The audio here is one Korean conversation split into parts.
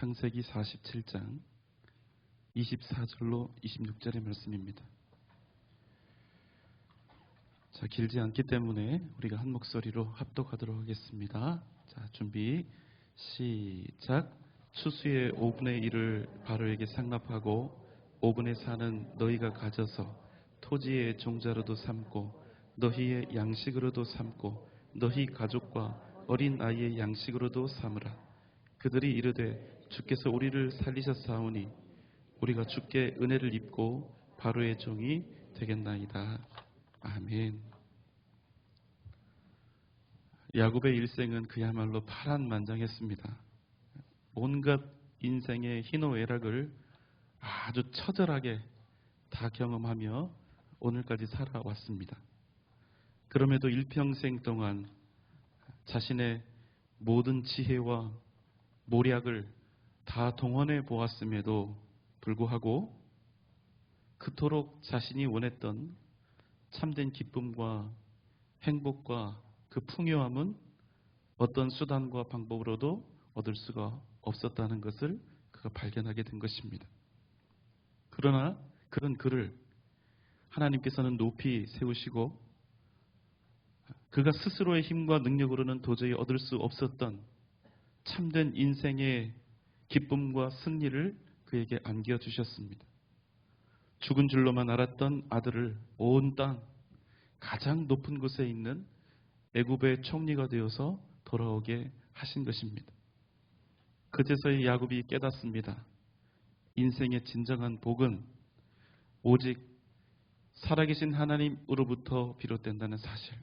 창세기 47장 24절로 26절의 말씀입니다. 자, 길지 않기 때문에 우리가 한 목소리로 합독하도록 하겠습니다. 자, 준비 시작. 추수의 5분의 1을 바로에게 상납하고 5분의 4는 너희가 가져서 토지의 종자로도 삼고 너희의 양식으로도 삼고 너희 가족과 어린 아이의 양식으로도 삼으라. 그들이 이르되 주께서 우리를 살리셨사오니 우리가 주께 은혜를 입고 바로의 종이 되겠나이다. 아멘. 야곱의 일생은 그야말로 파란만장했습니다. 온갖 인생의 희노애락을 아주 처절하게 다 경험하며 오늘까지 살아왔습니다. 그럼에도 일평생 동안 자신의 모든 지혜와 모략을 다 동원해 보았음에도 불구하고 그토록 자신이 원했던 참된 기쁨과 행복과 그 풍요함은 어떤 수단과 방법으로도 얻을 수가 없었다는 것을 그가 발견하게 된 것입니다. 그러나 그런 그를 하나님께서는 높이 세우시고 그가 스스로의 힘과 능력으로는 도저히 얻을 수 없었던 참된 인생의 기쁨과 승리를 그에게 안겨주셨습니다. 죽은 줄로만 알았던 아들을 온 땅 가장 높은 곳에 있는 애굽의 총리가 되어서 돌아오게 하신 것입니다. 그제서야 야곱이 깨닫습니다. 인생의 진정한 복은 오직 살아계신 하나님으로부터 비롯된다는 사실.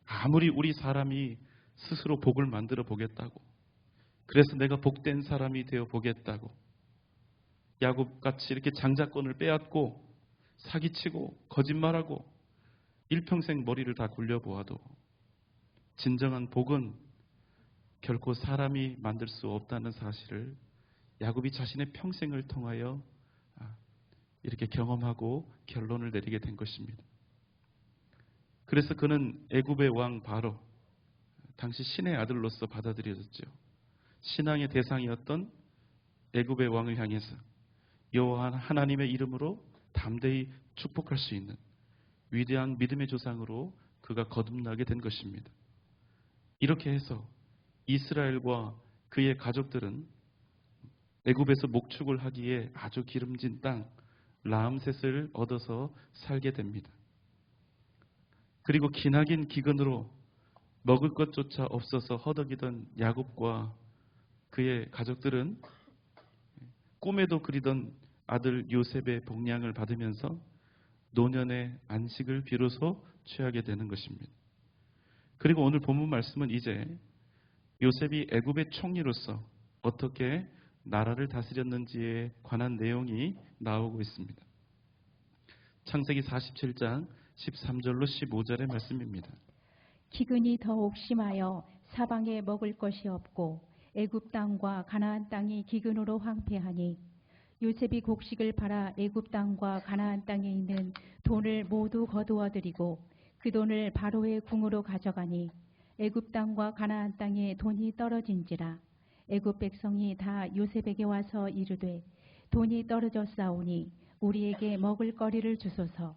아무리 우리 사람이 스스로 복을 만들어 보겠다고, 그래서 내가 복된 사람이 되어 보겠다고 야곱같이 이렇게 장자권을 빼앗고 사기치고 거짓말하고 일평생 머리를 다 굴려보아도 진정한 복은 결코 사람이 만들 수 없다는 사실을 야곱이 자신의 평생을 통하여 이렇게 경험하고 결론을 내리게 된 것입니다. 그래서 그는 애굽의 왕 바로, 당시 신의 아들로서 받아들여졌죠. 신앙의 대상이었던 애굽의 왕을 향해서 여호와 하나님의 이름으로 담대히 축복할 수 있는 위대한 믿음의 조상으로 그가 거듭나게 된 것입니다. 이렇게 해서 이스라엘과 그의 가족들은 애굽에서 목축을 하기에 아주 기름진 땅 라암셋을 얻어서 살게 됩니다. 그리고 기나긴 기근으로 먹을 것조차 없어서 허덕이던 야곱과 그의 가족들은 꿈에도 그리던 아들 요셉의 복량을 받으면서 노년의 안식을 비로소 취하게 되는 것입니다. 그리고 오늘 본문 말씀은 이제 요셉이 애굽의 총리로서 어떻게 나라를 다스렸는지에 관한 내용이 나오고 있습니다. 창세기 47장 13절로 15절의 말씀입니다. 기근이 더욱 심하여 사방에 먹을 것이 없고 애굽 땅과 가나안 땅이 기근으로 황폐하니 요셉이 곡식을 팔아 애굽 땅과 가나안 땅에 있는 돈을 모두 거두어 들이고 그 돈을 바로의 궁으로 가져가니 애굽 땅과 가나안 땅에 돈이 떨어진지라. 애굽 백성이 다 요셉에게 와서 이르되 돈이 떨어졌사오니 우리에게 먹을 거리를 주소서.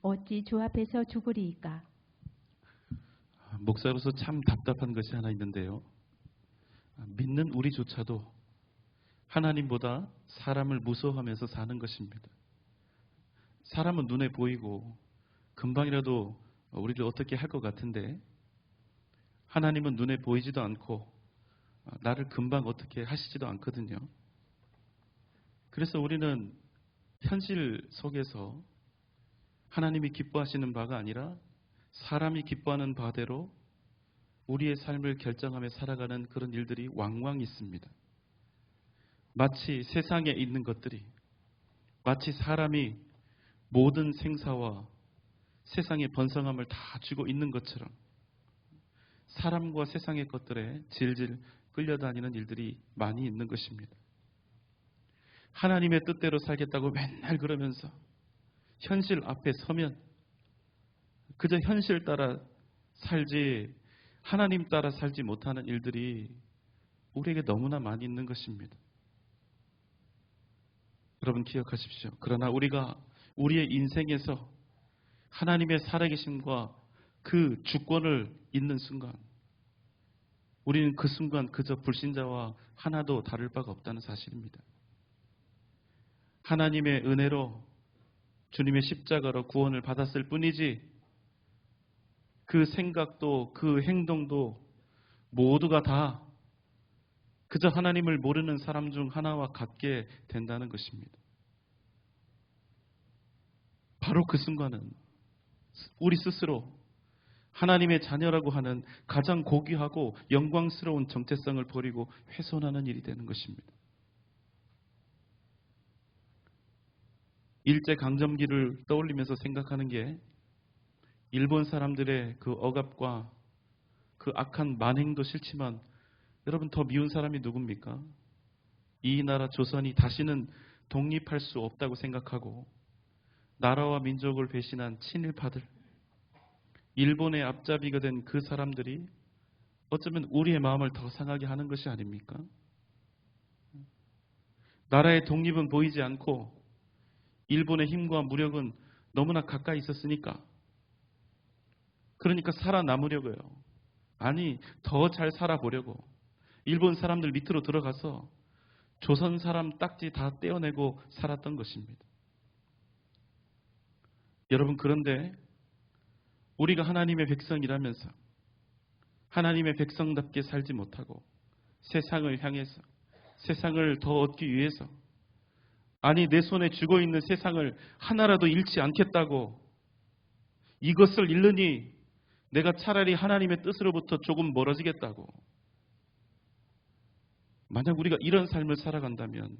어찌 주 앞에서 죽으리이까. 목사로서 참 답답한 것이 하나 있는데요. 믿는 우리조차도 하나님보다 사람을 무서워하면서 사는 것입니다. 사람은 눈에 보이고 금방이라도 우리를 어떻게 할 것 같은데 하나님은 눈에 보이지도 않고 나를 금방 어떻게 하시지도 않거든요. 그래서 우리는 현실 속에서 하나님이 기뻐하시는 바가 아니라 사람이 기뻐하는 바대로 우리의 삶을 결정하며 살아가는 그런 일들이 왕왕 있습니다. 마치 세상에 있는 것들이, 마치 사람이 모든 생사와 세상의 번성함을 다 쥐고 있는 것처럼 사람과 세상의 것들에 질질 끌려다니는 일들이 많이 있는 것입니다. 하나님의 뜻대로 살겠다고 맨날 그러면서 현실 앞에 서면 그저 현실 따라 살지 하나님 따라 살지 못하는 일들이 우리에게 너무나 많이 있는 것입니다. 여러분 기억하십시오. 그러나 우리가 우리의 인생에서 하나님의 살아계심과 그 주권을 잊는 순간, 우리는 그 순간 그저 불신자와 하나도 다를 바가 없다는 사실입니다. 하나님의 은혜로 주님의 십자가로 구원을 받았을 뿐이지 그 생각도 그 행동도 모두가 다 그저 하나님을 모르는 사람 중 하나와 같게 된다는 것입니다. 바로 그 순간은 우리 스스로 하나님의 자녀라고 하는 가장 고귀하고 영광스러운 정체성을 버리고 훼손하는 일이 되는 것입니다. 일제강점기를 떠올리면서 생각하는 게 일본 사람들의 그 억압과 그 악한 만행도 싫지만 여러분 더 미운 사람이 누굽니까? 이 나라 조선이 다시는 독립할 수 없다고 생각하고 나라와 민족을 배신한 친일파들, 일본의 앞잡이가 된 그 사람들이 어쩌면 우리의 마음을 더 상하게 하는 것이 아닙니까? 나라의 독립은 보이지 않고 일본의 힘과 무력은 너무나 가까이 있었으니까, 그러니까 살아남으려고요. 아니, 더 잘 살아보려고 일본 사람들 밑으로 들어가서 조선 사람 딱지 다 떼어내고 살았던 것입니다. 여러분, 그런데 우리가 하나님의 백성이라면서 하나님의 백성답게 살지 못하고 세상을 향해서, 세상을 더 얻기 위해서, 아니 내 손에 쥐고 있는 세상을 하나라도 잃지 않겠다고, 이것을 잃으니 내가 차라리 하나님의 뜻으로부터 조금 멀어지겠다고, 만약 우리가 이런 삶을 살아간다면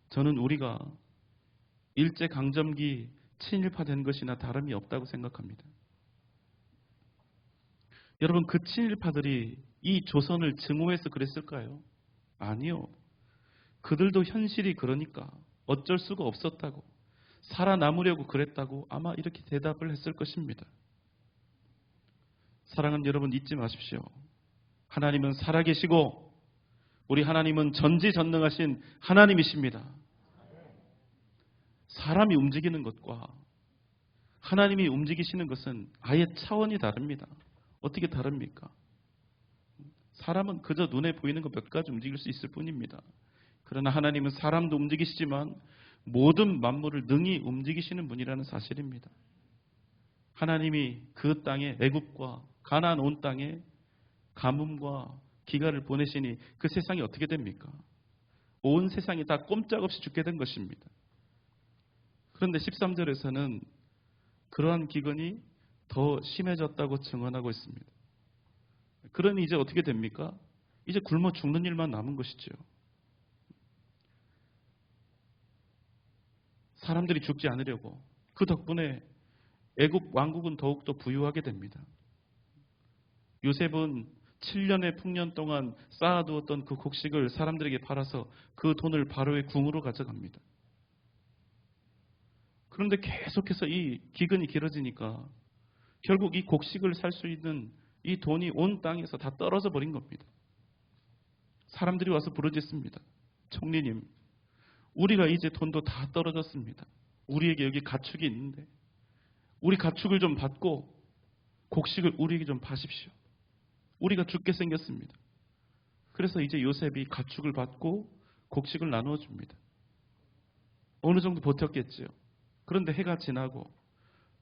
저는 우리가 일제강점기 친일파 된 것이나 다름이 없다고 생각합니다. 여러분, 그 친일파들이 이 조선을 증오해서 그랬을까요? 아니요. 그들도 현실이 그러니까 어쩔 수가 없었다고, 살아남으려고 그랬다고 아마 이렇게 대답을 했을 것입니다. 사랑하는 여러분, 잊지 마십시오. 하나님은 살아계시고 우리 하나님은 전지전능하신 하나님이십니다. 사람이 움직이는 것과 하나님이 움직이시는 것은 아예 차원이 다릅니다. 어떻게 다릅니까? 사람은 그저 눈에 보이는 것 몇 가지 움직일 수 있을 뿐입니다. 그러나 하나님은 사람도 움직이시지만 모든 만물을 능히 움직이시는 분이라는 사실입니다. 하나님이 그 땅에, 애굽과 가나안 온 땅에 가뭄과 기가를 보내시니 그 세상이 어떻게 됩니까? 온 세상이 다 꼼짝없이 죽게 된 것입니다. 그런데 13절에서는 그러한 기근이 더 심해졌다고 증언하고 있습니다. 그러니 이제 어떻게 됩니까? 이제 굶어 죽는 일만 남은 것이죠. 사람들이 죽지 않으려고 그 덕분에 애굽 왕국은 더욱더 부유하게 됩니다. 요셉은 7년의 풍년 동안 쌓아두었던 그 곡식을 사람들에게 팔아서 그 돈을 바로의 궁으로 가져갑니다. 그런데 계속해서 이 기근이 길어지니까 결국 이 곡식을 살 수 있는 이 돈이 온 땅에서 다 떨어져 버린 겁니다. 사람들이 와서 부르짖습니다. 총리님, 우리가 이제 돈도 다 떨어졌습니다. 우리에게 여기 가축이 있는데 우리 가축을 좀 받고 곡식을 우리에게 좀 파십시오. 우리가 죽게 생겼습니다. 그래서 이제 요셉이 가축을 받고 곡식을 나누어 줍니다. 어느 정도 버텼겠지요. 그런데 해가 지나고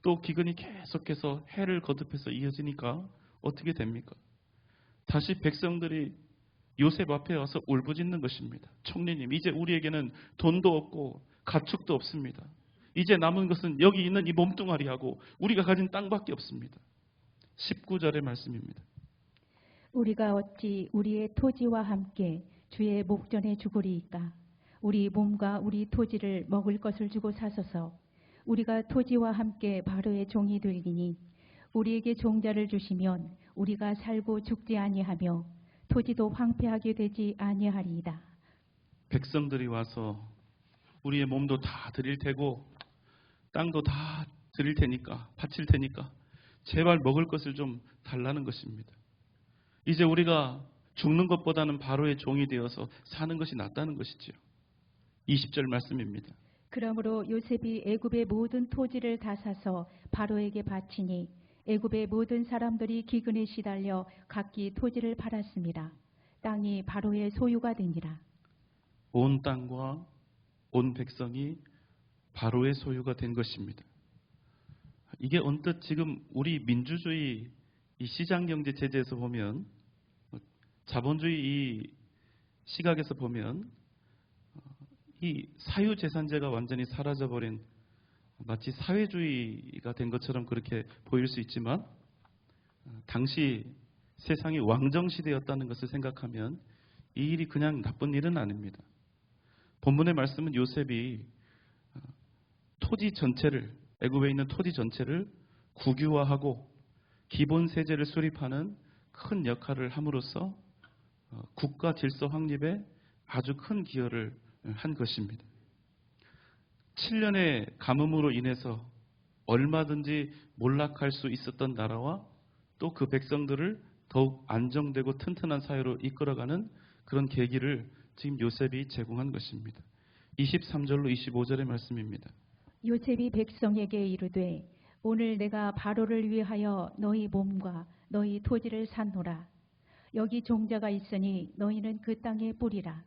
또 기근이 계속해서 해를 거듭해서 이어지니까 어떻게 됩니까? 다시 백성들이 요셉 앞에 와서 울부짖는 것입니다. 총리님, 이제 우리에게는 돈도 없고 가축도 없습니다. 이제 남은 것은 여기 있는 이 몸뚱아리하고 우리가 가진 땅밖에 없습니다. 19절의 말씀입니다. 우리가 어찌 우리의 토지와 함께 주의 목전에 죽으리이까? 우리 몸과 우리 토지를 먹을 것을 주고 사소서. 우리가 토지와 함께 바로의 종이 되리니 우리에게 종자를 주시면 우리가 살고 죽지 아니하며 토지도 황폐하게 되지 아니하리이다. 백성들이 와서 우리의 몸도 다 드릴 테고 땅도 다 드릴 테니까, 바칠 테니까 제발 먹을 것을 좀 달라는 것입니다. 이제 우리가 죽는 것보다는 바로의 종이 되어서 사는 것이 낫다는 것이지요. 20절 말씀입니다. 그러므로 요셉이 애굽의 모든 토지를 다 사서 바로에게 바치니 애굽의 모든 사람들이 기근에 시달려 각기 토지를 팔았습니다. 땅이 바로의 소유가 되니라. 온 땅과 온 백성이 바로의 소유가 된 것입니다. 이게 언뜻 지금 우리 민주주의 이 시장경제 체제에서 보면, 자본주의 이 시각에서 보면 이 사유재산제가 완전히 사라져버린 마치 사회주의가 된 것처럼 그렇게 보일 수 있지만, 당시 세상이 왕정시대였다는 것을 생각하면 이 일이 그냥 나쁜 일은 아닙니다. 본문의 말씀은 요셉이 토지 전체를, 애굽에 있는 토지 전체를 국유화하고 기본 세제를 수립하는 큰 역할을 함으로써 국가 질서 확립에 아주 큰 기여를 한 것입니다. 7년의 가뭄으로 인해서 얼마든지 몰락할 수 있었던 나라와 또 그 백성들을 더욱 안정되고 튼튼한 사회로 이끌어가는 그런 계기를 지금 요셉이 제공한 것입니다. 23절로 25절의 말씀입니다. 요셉이 백성에게 이르되 오늘 내가 바로를 위하여 너희 몸과 너희 토지를 샀노라. 여기 종자가 있으니 너희는 그 땅에 뿌리라.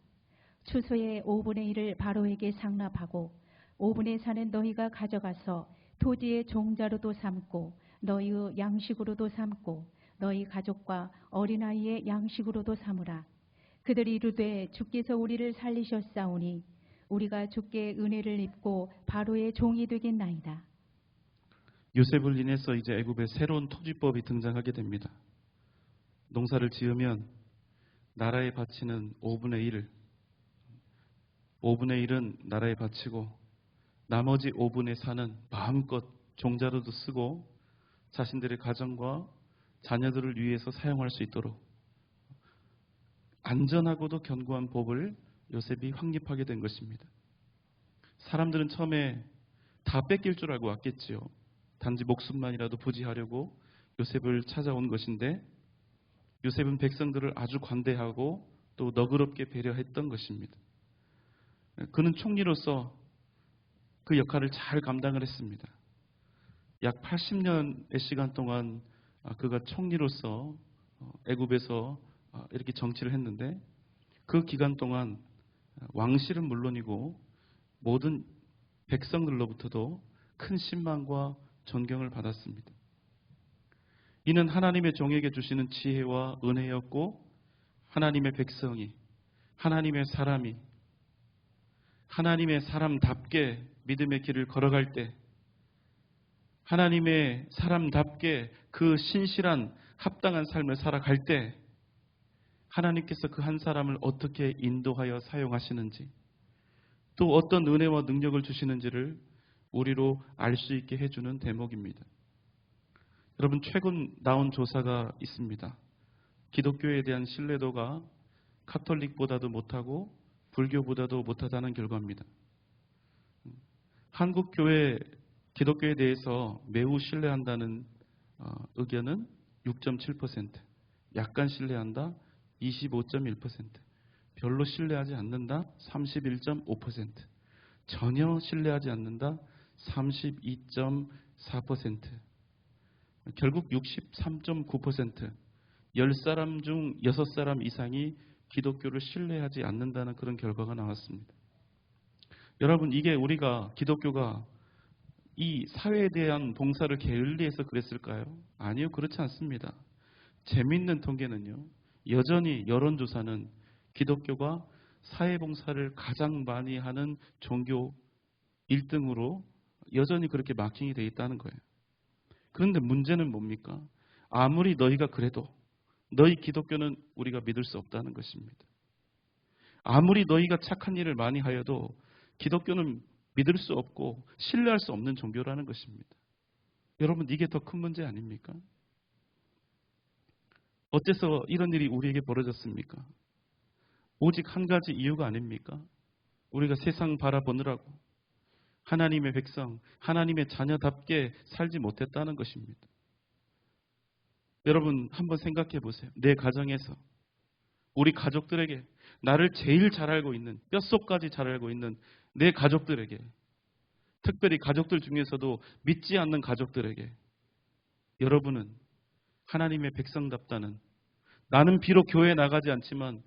추수의 5분의 1을 바로에게 상납하고 5분의 4는 너희가 가져가서 토지의 종자로도 삼고 너희의 양식으로도 삼고 너희 가족과 어린아이의 양식으로도 삼으라. 그들이 이르되 주께서 우리를 살리셨사오니 우리가 주께 은혜를 입고 바로의 종이 되겠나이다. 요셉을 인해서 이제 애굽에 새로운 토지법이 등장하게 됩니다. 농사를 지으면 나라에 바치는 5분의 1은 나라에 바치고 나머지 5분의 4는 마음껏 종자로도 쓰고 자신들의 가정과 자녀들을 위해서 사용할 수 있도록 안전하고도 견고한 법을 요셉이 확립하게 된 것입니다. 사람들은 처음에 다 뺏길 줄 알고 왔겠지요. 단지 목숨만이라도 부지하려고 요셉을 찾아온 것인데 요셉은 백성들을 아주 관대하고 또 너그럽게 배려했던 것입니다. 그는 총리로서 그 역할을 잘 감당을 했습니다. 약 80년의 시간 동안 그가 총리로서 애굽에서 이렇게 정치를 했는데 그 기간 동안 왕실은 물론이고 모든 백성들로부터도 큰 신망과 존경을 받았습니다. 이는 하나님의 종에게 주시는 지혜와 은혜였고 하나님의 백성이, 하나님의 사람이 하나님의 사람답게 믿음의 길을 걸어갈 때, 하나님의 사람답게 그 신실한 합당한 삶을 살아갈 때 하나님께서 그 한 사람을 어떻게 인도하여 사용하시는지, 또 어떤 은혜와 능력을 주시는지를 우리로 알 수 있게 해주는 대목입니다. 여러분, 최근 나온 조사가 있습니다. 기독교에 대한 신뢰도가 카톨릭보다도 못하고 불교보다도 못하다는 결과입니다. 한국 교회 기독교에 대해서 매우 신뢰한다는 의견은 6.7%, 약간 신뢰한다 25.1%, 별로 신뢰하지 않는다 31.5%, 전혀 신뢰하지 않는다 32.4%, 결국 63.9%, 10사람 중 6사람 이상이 기독교를 신뢰하지 않는다는 그런 결과가 나왔습니다. 여러분, 이게 우리가 기독교가 이 사회에 대한 봉사를 게을리해서 그랬을까요? 아니요, 그렇지 않습니다. 재미있는 통계는요, 여전히 여론조사는 기독교가 사회봉사를 가장 많이 하는 종교 1등으로 여전히 그렇게 마킹이 되어 있다는 거예요. 그런데 문제는 뭡니까? 아무리 너희가 그래도 너희 기독교는 우리가 믿을 수 없다는 것입니다. 아무리 너희가 착한 일을 많이 하여도 기독교는 믿을 수 없고 신뢰할 수 없는 종교라는 것입니다. 여러분, 이게 더 큰 문제 아닙니까? 어째서 이런 일이 우리에게 벌어졌습니까? 오직 한 가지 이유가 아닙니까? 우리가 세상 바라보느라고 하나님의 백성, 하나님의 자녀답게 살지 못했다는 것입니다. 여러분, 한번 생각해 보세요. 내 가정에서 우리 가족들에게, 나를 제일 잘 알고 있는, 뼛속까지 잘 알고 있는 내 가족들에게, 특별히 가족들 중에서도 믿지 않는 가족들에게 여러분은 하나님의 백성답다는, 나는 비록 교회에 나가지 않지만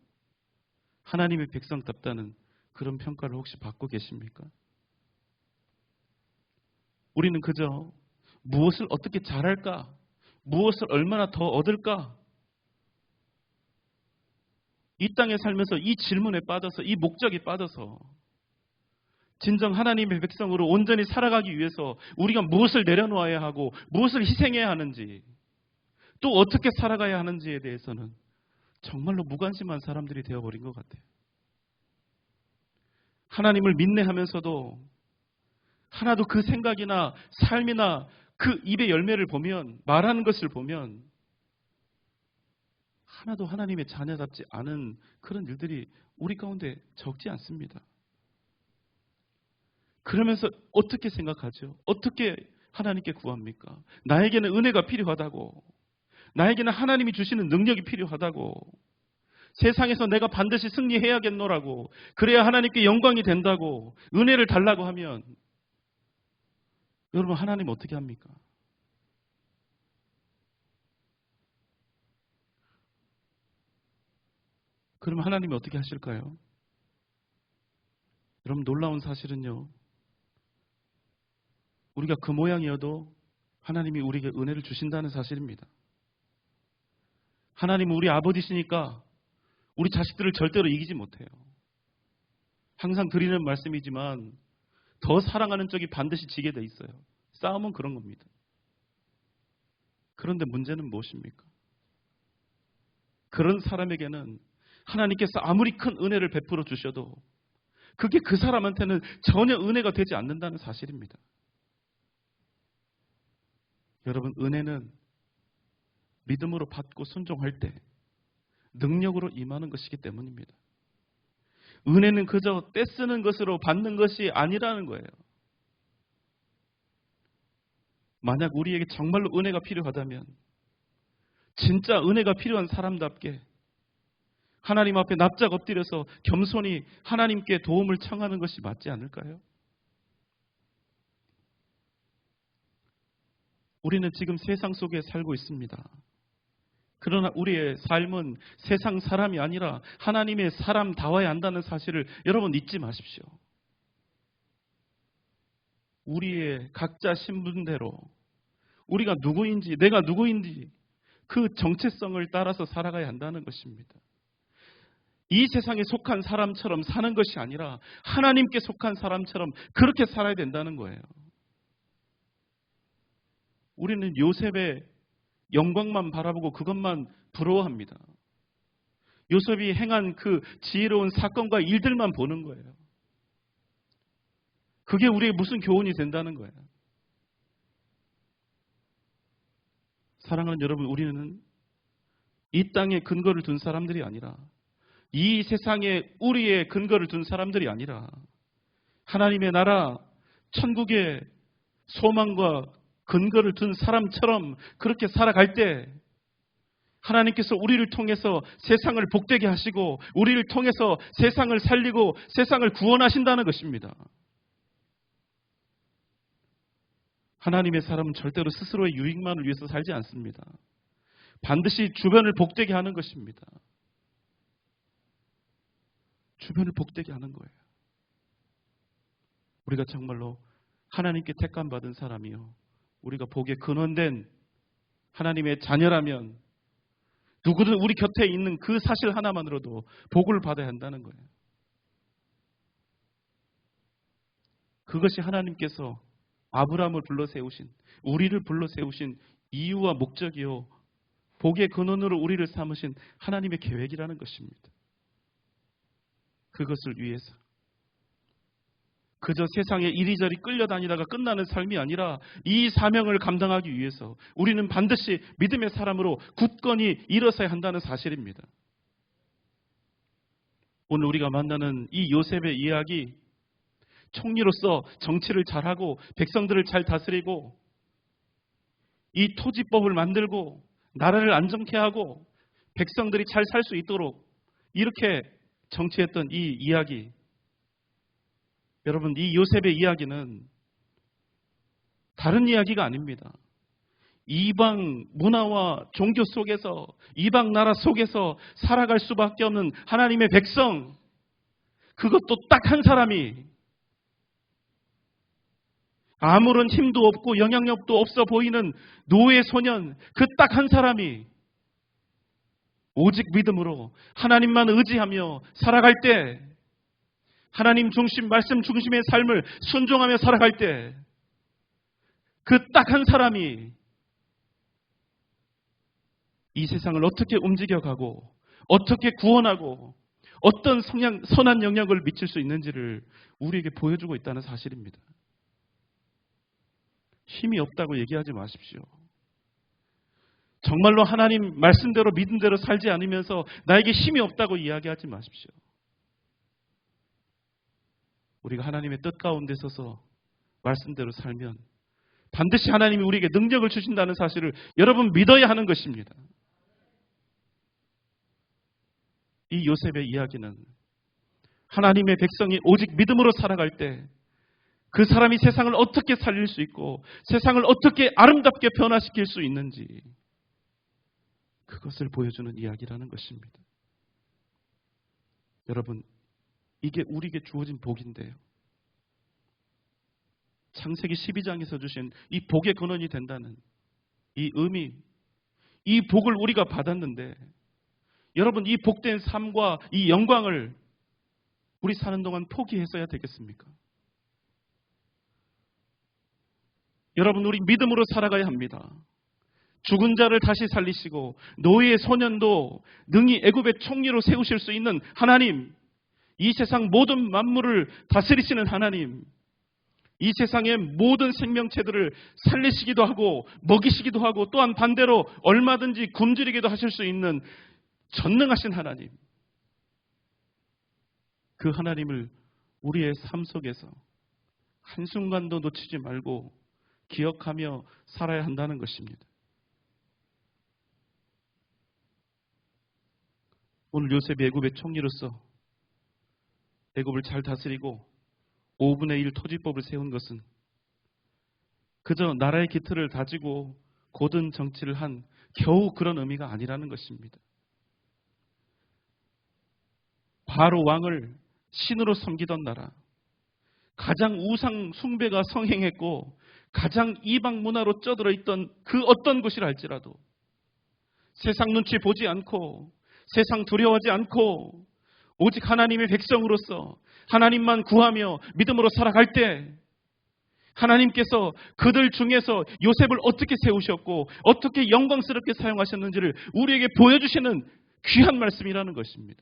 하나님의 백성답다는 그런 평가를 혹시 받고 계십니까? 우리는 그저 무엇을 어떻게 잘할까? 무엇을 얼마나 더 얻을까? 이 땅에 살면서 이 질문에 빠져서, 이 목적이 빠져서 진정 하나님의 백성으로 온전히 살아가기 위해서 우리가 무엇을 내려놓아야 하고 무엇을 희생해야 하는지, 또 어떻게 살아가야 하는지에 대해서는 정말로 무관심한 사람들이 되어버린 것 같아요. 하나님을 믿네 하면서도 하나도 그 생각이나 삶이나 그 입의 열매를 보면, 말하는 것을 보면 하나도 하나님의 자녀답지 않은 그런 일들이 우리 가운데 적지 않습니다. 그러면서 어떻게 생각하죠? 어떻게 하나님께 구합니까? 나에게는 은혜가 필요하다고, 나에게는 하나님이 주시는 능력이 필요하다고, 세상에서 내가 반드시 승리해야겠노라고, 그래야 하나님께 영광이 된다고 은혜를 달라고 하면 여러분, 하나님 어떻게 합니까? 그러면 하나님이 어떻게 하실까요? 여러분, 놀라운 사실은요, 우리가 그 모양이어도 하나님이 우리에게 은혜를 주신다는 사실입니다. 하나님은 우리 아버지시니까 우리 자식들을 절대로 이기지 못해요. 항상 드리는 말씀이지만 더 사랑하는 쪽이 반드시 지게 돼 있어요. 싸움은 그런 겁니다. 그런데 문제는 무엇입니까? 그런 사람에게는 하나님께서 아무리 큰 은혜를 베풀어 주셔도 그게 그 사람한테는 전혀 은혜가 되지 않는다는 사실입니다. 여러분, 은혜는 믿음으로 받고 순종할 때 능력으로 임하는 것이기 때문입니다. 은혜는 그저 떼쓰는 것으로 받는 것이 아니라는 거예요. 만약 우리에게 정말로 은혜가 필요하다면 진짜 은혜가 필요한 사람답게 하나님 앞에 납작 엎드려서 겸손히 하나님께 도움을 청하는 것이 맞지 않을까요? 우리는 지금 세상 속에 살고 있습니다. 그러나 우리의 삶은 세상 사람이 아니라 하나님의 사람다워야 한다는 사실을 여러분 잊지 마십시오. 우리의 각자 신분대로 우리가 누구인지, 내가 누구인지 그 정체성을 따라서 살아가야 한다는 것입니다. 이 세상에 속한 사람처럼 사는 것이 아니라 하나님께 속한 사람처럼 그렇게 살아야 된다는 거예요. 우리는 요셉의 영광만 바라보고 그것만 부러워합니다. 요셉이 행한 그 지혜로운 사건과 일들만 보는 거예요. 그게 우리에게 무슨 교훈이 된다는 거예요. 사랑하는 여러분, 우리는 이 땅에 근거를 둔 사람들이 아니라, 이 세상에 우리의 근거를 둔 사람들이 아니라 하나님의 나라, 천국의 소망과 근거를 둔 사람처럼 그렇게 살아갈 때 하나님께서 우리를 통해서 세상을 복되게 하시고 우리를 통해서 세상을 살리고 세상을 구원하신다는 것입니다. 하나님의 사람은 절대로 스스로의 유익만을 위해서 살지 않습니다. 반드시 주변을 복되게 하는 것입니다. 주변을 복되게 하는 거예요. 우리가 정말로 하나님께 택함받은 사람이요, 우리가 복에 근원된 하나님의 자녀라면 누구든 우리 곁에 있는 그 사실 하나만으로도 복을 받아야 한다는 거예요. 그것이 하나님께서 아브라함을 불러세우신, 우리를 불러세우신 이유와 목적이요, 복의 근원으로 우리를 삼으신 하나님의 계획이라는 것입니다. 그것을 위해서 그저 세상에 이리저리 끌려다니다가 끝나는 삶이 아니라 이 사명을 감당하기 위해서 우리는 반드시 믿음의 사람으로 굳건히 일어서야 한다는 사실입니다. 오늘 우리가 만나는 이 요셉의 이야기, 총리로서 정치를 잘하고 백성들을 잘 다스리고 이 토지법을 만들고 나라를 안정케 하고 백성들이 잘 살 수 있도록 이렇게 정치했던 이 이야기, 여러분, 이 요셉의 이야기는 다른 이야기가 아닙니다. 이방 문화와 종교 속에서, 이방 나라 속에서 살아갈 수밖에 없는 하나님의 백성, 그것도 딱 한 사람이, 아무런 힘도 없고 영향력도 없어 보이는 노예 소년, 그 딱 한 사람이 오직 믿음으로 하나님만 의지하며 살아갈 때, 하나님 중심, 말씀 중심의 삶을 순종하며 살아갈 때, 그 딱 한 사람이 이 세상을 어떻게 움직여가고 어떻게 구원하고 어떤 선한 영향을 미칠 수 있는지를 우리에게 보여주고 있다는 사실입니다. 힘이 없다고 얘기하지 마십시오. 정말로 하나님 말씀대로 믿음대로 살지 않으면서 나에게 힘이 없다고 이야기하지 마십시오. 우리가 하나님의 뜻 가운데 서서 말씀대로 살면 반드시 하나님이 우리에게 능력을 주신다는 사실을 여러분 믿어야 하는 것입니다. 이 요셉의 이야기는 하나님의 백성이 오직 믿음으로 살아갈 때 그 사람이 세상을 어떻게 살릴 수 있고 세상을 어떻게 아름답게 변화시킬 수 있는지 그것을 보여주는 이야기라는 것입니다. 여러분, 이게 우리에게 주어진 복인데요. 창세기 12장에서 주신 이 복의 근원이 된다는 이 의미, 이 복을 우리가 받았는데 여러분, 이 복된 삶과 이 영광을 우리 사는 동안 포기했어야 되겠습니까? 여러분, 우리 믿음으로 살아가야 합니다. 죽은 자를 다시 살리시고 노예의 소년도 능히 애굽의 총리로 세우실 수 있는 하나님, 이 세상 모든 만물을 다스리시는 하나님, 이 세상의 모든 생명체들을 살리시기도 하고 먹이시기도 하고 또한 반대로 얼마든지 굶주리기도 하실 수 있는 전능하신 하나님, 그 하나님을 우리의 삶 속에서 한순간도 놓치지 말고 기억하며 살아야 한다는 것입니다. 오늘 요셉이 애굽의 총리로서 애굽을 잘 다스리고 5분의 1 토지법을 세운 것은 그저 나라의 기틀을 다지고 고든 정치를 한 겨우 그런 의미가 아니라는 것입니다. 바로 왕을 신으로 섬기던 나라, 가장 우상 숭배가 성행했고 가장 이방 문화로 쩌들어 있던 그 어떤 곳이라 할지라도 세상 눈치 보지 않고 세상 두려워하지 않고 오직 하나님의 백성으로서 하나님만 구하며 믿음으로 살아갈 때 하나님께서 그들 중에서 요셉을 어떻게 세우셨고 어떻게 영광스럽게 사용하셨는지를 우리에게 보여주시는 귀한 말씀이라는 것입니다.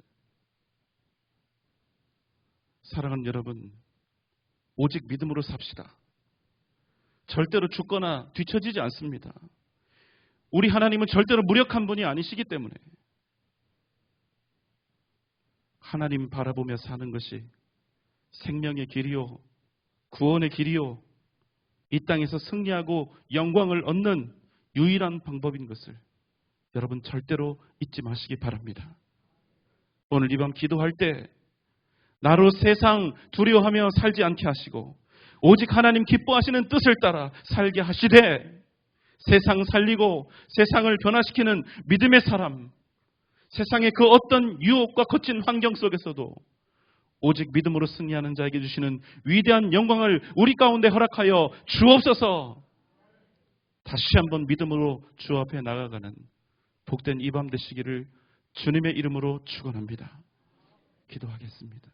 사랑하는 여러분, 오직 믿음으로 삽시다. 절대로 죽거나 뒤처지지 않습니다. 우리 하나님은 절대로 무력한 분이 아니시기 때문에 하나님 바라보며 사는 것이 생명의 길이요, 구원의 길이요, 이 땅에서 승리하고 영광을 얻는 유일한 방법인 것을 여러분 절대로 잊지 마시기 바랍니다. 오늘 이 밤 기도할 때 나로 세상 두려워하며 살지 않게 하시고 오직 하나님 기뻐하시는 뜻을 따라 살게 하시되 세상 살리고 세상을 변화시키는 믿음의 사람, 세상의 그 어떤 유혹과 거친 환경 속에서도 오직 믿음으로 승리하는 자에게 주시는 위대한 영광을 우리 가운데 허락하여 주옵소서. 다시 한번 믿음으로 주 앞에 나아가는 복된 이 밤 되시기를 주님의 이름으로 축원합니다. 기도하겠습니다.